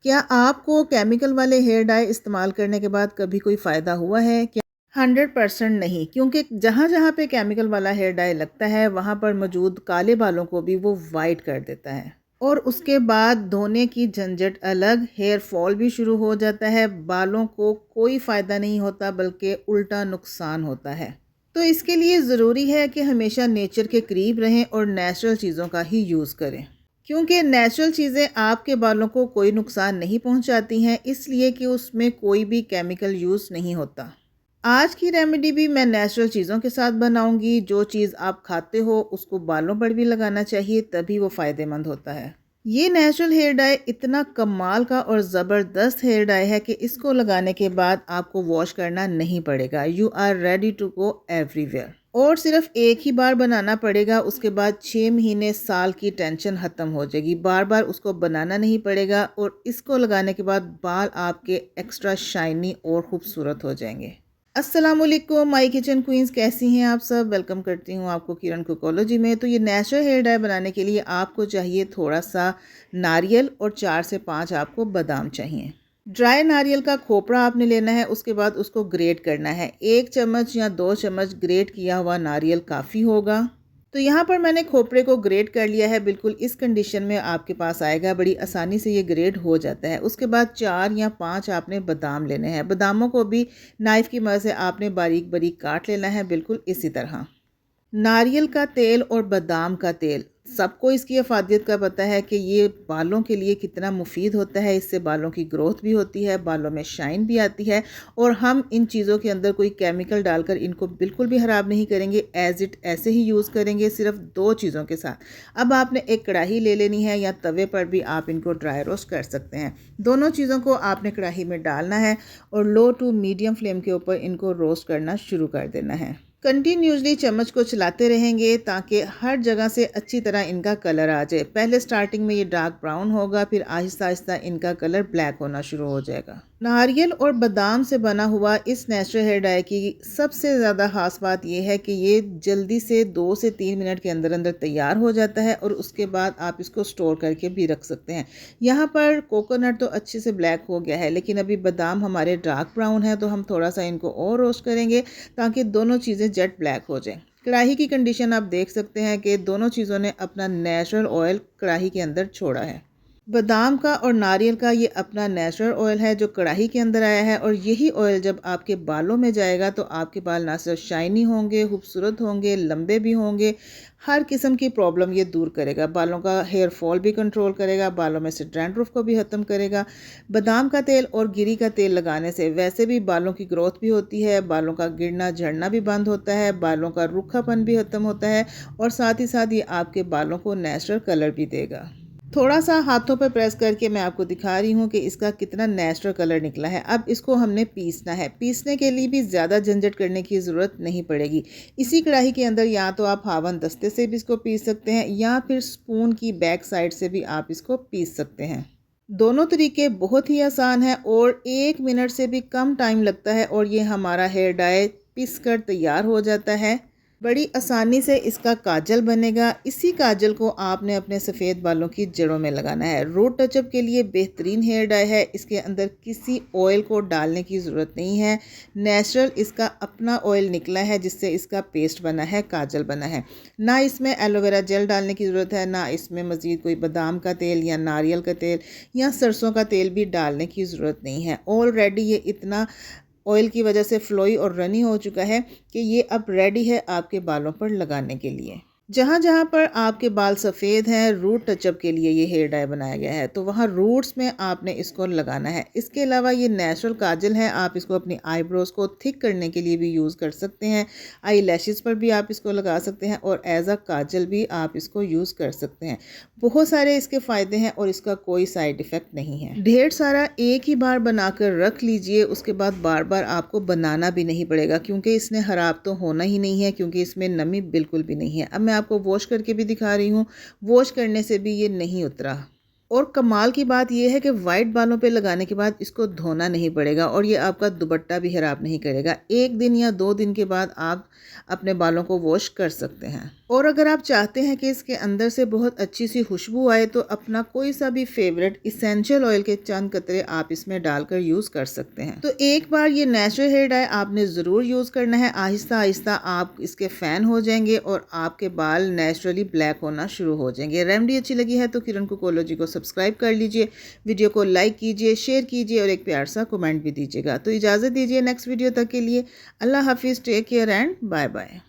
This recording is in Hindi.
क्या आपको केमिकल वाले हेयर डाई इस्तेमाल करने के बाद कभी कोई फ़ायदा हुआ है क्या? 100% नहीं, क्योंकि जहाँ जहाँ पे केमिकल वाला हेयर डाई लगता है वहाँ पर मौजूद काले बालों को भी वो वाइट कर देता है और उसके बाद धोने की झंझट अलग, हेयर फॉल भी शुरू हो जाता है। बालों को कोई फ़ायदा नहीं होता बल्कि उल्टा नुकसान होता है। तो इसके लिए ज़रूरी है कि हमेशा नेचर के करीब रहें और नेचुरल चीज़ों का ही यूज़ करें, क्योंकि नेचुरल चीज़ें आपके बालों को कोई नुकसान नहीं पहुंचाती हैं, इसलिए कि उसमें कोई भी केमिकल यूज़ नहीं होता। आज की रेमेडी भी मैं नेचुरल चीज़ों के साथ बनाऊंगी। जो चीज़ आप खाते हो उसको बालों पर भी लगाना चाहिए, तभी वो फ़ायदेमंद होता है। ये नेचुरल हेयर डाई इतना कमाल का और ज़बरदस्त हेयर डाई है कि इसको लगाने के बाद आपको वॉश करना नहीं पड़ेगा। You are ready to go everywhere. और सिर्फ एक ही बार बनाना पड़ेगा, उसके बाद 6 महीने साल की टेंशन ख़त्म हो जाएगी। बार बार उसको बनाना नहीं पड़ेगा और इसको लगाने के बाद बाल आपके एक्स्ट्रा शाइनी और ख़ूबसूरत हो जाएंगे। अस्सलामुअलैकुम माय किचन क्वींस, कैसी हैं आप सब। वेलकम करती हूँ आपको किरण कुकोलॉजी में। तो ये नेचुरल हेयर डाई बनाने के लिए आपको चाहिए थोड़ा सा नारियल और 4 से 5 आपको बादाम चाहिए। ड्राई नारियल का खोपड़ा आपने लेना है, उसके बाद उसको ग्रेट करना है। 1 चम्मच या 2 चम्मच ग्रेट किया हुआ नारियल काफ़ी होगा। तो यहाँ पर मैंने खोपड़े को ग्रेट कर लिया है। बिल्कुल इस कंडीशन में आपके पास आएगा, बड़ी आसानी से ये ग्रेट हो जाता है। उसके बाद 4 या 5 आपने बादाम लेने हैं। बादामों को भी नाइफ़ की मदद से आपने बारीक बारीक काट लेना है, बिल्कुल इसी तरह। नारियल का तेल और बादाम का तेल, सबको इसकी अफादियत का पता है कि ये बालों के लिए कितना मुफीद होता है। इससे बालों की ग्रोथ भी होती है, बालों में शाइन भी आती है। और हम इन चीज़ों के अंदर कोई केमिकल डालकर इनको बिल्कुल भी ख़राब नहीं करेंगे, एज़ इट ऐसे ही यूज़ करेंगे, सिर्फ 2 चीज़ों के साथ। अब आपने एक कढ़ाई ले लेनी है या तवे पर भी आप इनको ड्राई रोस्ट कर सकते हैं। दोनों चीज़ों को आपने कढ़ाई में डालना है और लो टू मीडियम फ्लेम के ऊपर इनको रोस्ट करना शुरू कर देना है। कंटिन्यूसली चम्मच को चलाते रहेंगे ताकि हर जगह से अच्छी तरह इनका कलर आ जाए। पहले स्टार्टिंग में ये डार्क ब्राउन होगा, फिर आहिस्ता आहिस्ता इनका कलर ब्लैक होना शुरू हो जाएगा। नारियल और बादाम से बना हुआ इस नेचुरल हेयर डाई की सबसे ज़्यादा ख़ास बात यह है कि ये जल्दी से 2 से 3 मिनट के अंदर अंदर तैयार हो जाता है और उसके बाद आप इसको स्टोर करके भी रख सकते हैं। यहाँ पर कोकोनट तो अच्छे से ब्लैक हो गया है, लेकिन अभी बादाम हमारे डार्क ब्राउन है, तो हम थोड़ा सा इनको और रोस्ट करेंगे ताकि दोनों चीज़ें जेट ब्लैक हो जाएं। कढ़ाई की कंडीशन आप देख सकते हैं कि दोनों चीज़ों ने अपना नेचुरल ऑयल कढ़ाई के अंदर छोड़ा है। बादाम का और नारियल का ये अपना नेचुरल ऑयल है जो कढ़ाई के अंदर आया है, और यही ऑयल जब आपके बालों में जाएगा तो आपके बाल ना सिर्फ शाइनी होंगे, खूबसूरत होंगे, लंबे भी होंगे। हर किस्म की प्रॉब्लम ये दूर करेगा। बालों का हेयर फॉल भी कंट्रोल करेगा, बालों में से डैंड्रफ को भी ख़त्म करेगा। बादाम का तेल और गिरी का तेल लगाने से वैसे भी बालों की ग्रोथ भी होती है, बालों का गिरना झड़ना भी बंद होता है, बालों का रूखापन भी ख़त्म होता है और साथ ही साथ ये आपके बालों को नेचुरल कलर भी देगा। थोड़ा सा हाथों पर प्रेस करके मैं आपको दिखा रही हूँ कि इसका कितना नेचुरल कलर निकला है। अब इसको हमने पीसना है। पीसने के लिए भी ज़्यादा झंझट करने की ज़रूरत नहीं पड़ेगी। इसी कढ़ाई के अंदर या तो आप हावन दस्ते से भी इसको पीस सकते हैं या फिर स्पून की बैक साइड से भी आप इसको पीस सकते हैं। दोनों तरीके बहुत ही आसान है और 1 मिनट से भी कम टाइम लगता है और ये हमारा हेयर डाई पीस कर तैयार हो जाता है। बड़ी आसानी से इसका काजल बनेगा। इसी काजल को आपने अपने सफ़ेद बालों की जड़ों में लगाना है। रूट टचअप के लिए बेहतरीन हेयर डाई है। इसके अंदर किसी ऑयल को डालने की ज़रूरत नहीं है। नेचुरल इसका अपना ऑयल निकला है जिससे इसका पेस्ट बना है, काजल बना है। ना इसमें एलोवेरा जेल डालने की ज़रूरत है, ना इसमें मज़ीद कोई बादाम का तेल या नारियल का तेल या सरसों का तेल भी डालने की ज़रूरत नहीं है। ऑलरेडी ये इतना ऑयल की वजह से फ्लोई और रनी हो चुका है कि ये अब रेडी है आपके बालों पर लगाने के लिए। जहाँ जहाँ पर आपके बाल सफ़ेद हैं, रूट टचअप के लिए ये हेयर डाई बनाया गया है, तो वहाँ रूट्स में आपने इसको लगाना है। इसके अलावा ये नेचुरल काजल है, आप इसको अपनी आईब्रोज़ को थिक करने के लिए भी यूज़ कर सकते हैं। आई लैशेज़ पर भी आप इसको लगा सकते हैं और एज अ काजल भी आप इसको यूज़ कर सकते हैं। बहुत सारे इसके फ़ायदे हैं और इसका कोई साइड इफ़ेक्ट नहीं है। ढेर सारा एक ही बार बनाकर रख लीजिए, उसके बाद बार बार आपको बनाना भी नहीं पड़ेगा, क्योंकि इसने ख़राब तो होना ही नहीं है, क्योंकि इसमें नमी बिल्कुल भी नहीं है। अब मैं आपको वॉश करके भी दिखा रही हूँ, वॉश करने से भी ये नहीं उतरा। और कमाल की बात यह है कि वाइट बालों पे लगाने के बाद इसको धोना नहीं पड़ेगा और ये आपका दुपट्टा भी ख़राब नहीं करेगा। 1 दिन या 2 दिन के बाद आप अपने बालों को वॉश कर सकते हैं। और अगर आप चाहते हैं कि इसके अंदर से बहुत अच्छी सी खुशबू आए तो अपना कोई सा भी फेवरेट इसेंशियल ऑयल के चंद कतरे आप इसमें डालकर यूज़ कर सकते हैं। तो एक बार ये नेचुरल हेयर डाई आपने ज़रूर यूज़ करना है। आहिस्ता आहिस्ता आप इसके फ़ैन हो जाएंगे और आपके बाल नेचुरली ब्लैक होना शुरू हो जाएंगे। रेमेडी अच्छी लगी है तो किरण कुकोलो जी को सब्सक्राइब कर लीजिए, वीडियो को लाइक कीजिए, शेयर कीजिए और एक प्यार सा कमेंट भी दीजिएगा। तो इजाज़त दीजिए नेक्स्ट वीडियो तक के लिए। अल्लाह हाफिज़, take care and bye bye.